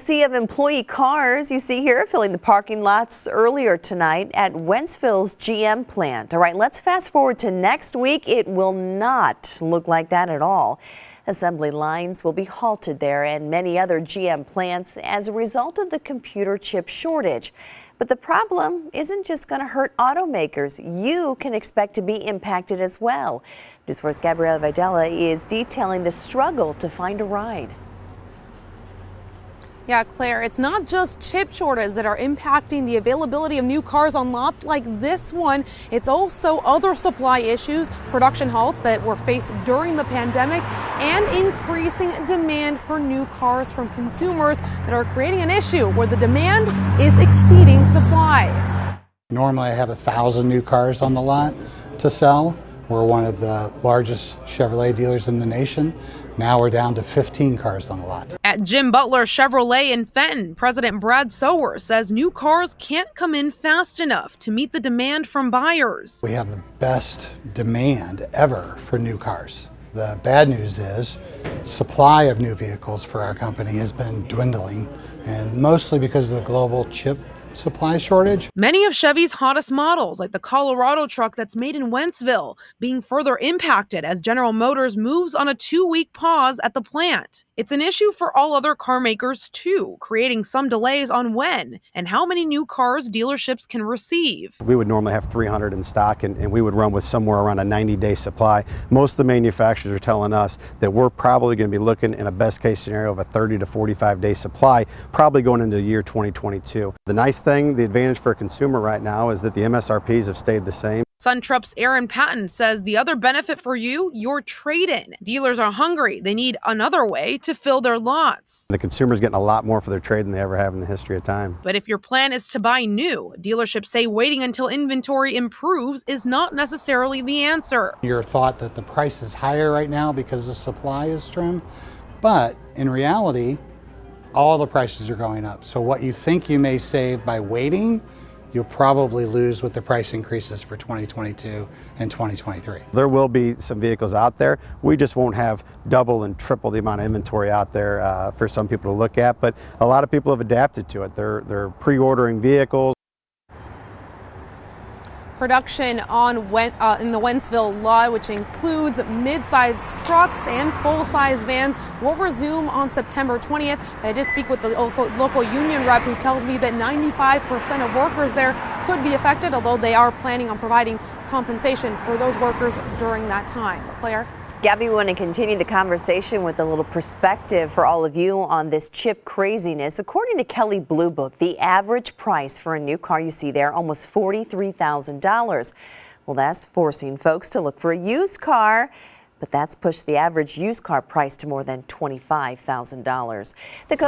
Sea of employee cars you see here filling the parking lots earlier tonight at Wentzville's GM plant. All right, let's fast forward to next week. It will not look like that at all. Assembly lines will be halted there and many other GM plants as a result of the computer chip shortage. But the problem isn't just going to hurt automakers. You can expect to be impacted as well. News 4's Gabriela VIDAL is detailing the struggle to find a ride. Yeah, Claire, it's not just chip shortages that are impacting the availability of new cars on lots like this one. It's also other supply issues, production halts that were faced during the pandemic, and increasing demand for new cars from consumers that are creating an issue where the demand is exceeding supply. Normally I have 1,000 new cars on the lot to sell. We're one of the largest Chevrolet dealers in the nation. Now we're down to 15 cars on the lot. At Jim Butler Chevrolet in Fenton, President Brad Sowers says new cars can't come in fast enough to meet the demand from buyers. We have the best demand ever for new cars. The bad news is supply of new vehicles for our company has been dwindling, and mostly because of the global chip supply shortage. Many of Chevy's hottest models, like the Colorado truck that's made in Wentzville, being further impacted as General Motors moves on a 2-week pause at the plant. It's an issue for all other car makers too, creating some delays on when and how many new cars dealerships can receive. We would normally have 300 in stock and we would run with somewhere around a 90-day supply. Most of the manufacturers are telling us that we're probably going to be looking in a best case scenario of a 30 to 45-day supply, probably going into the year 2022. The nice thing, the advantage for a consumer right now is that the MSRPs have stayed the same. SUNTRUP's PATON says the other benefit for you, your trade-in. Dealers are hungry. They need another way to fill their lots. The consumer's getting a lot more for their trade than they ever have in the history of time. But if your plan is to buy new, dealerships say waiting until inventory improves is not necessarily the answer. Your thought that the price is higher right now because the supply is trim, but in reality, all the prices are going up. So what you think you may save by waiting, you'll probably lose with the price increases for 2022 and 2023. There will be some vehicles out there. We just won't have double and triple the amount of inventory out there for some people to look at, but a lot of people have adapted to it. They're pre-ordering vehicles. Production in the Wentzville lot, which includes mid-sized trucks and full-size vans, will resume on September 20th. I did speak with the local union rep who tells me that 95% of workers there could be affected, although they are planning on providing compensation for those workers during that time. Claire? Gabby, we want to continue the conversation with a little perspective for all of you on this chip craziness. According to Kelley Blue Book, the average price for a new car you see there, almost $43,000. Well, that's forcing folks to look for a used car, but that's pushed the average used car price to more than $25,000.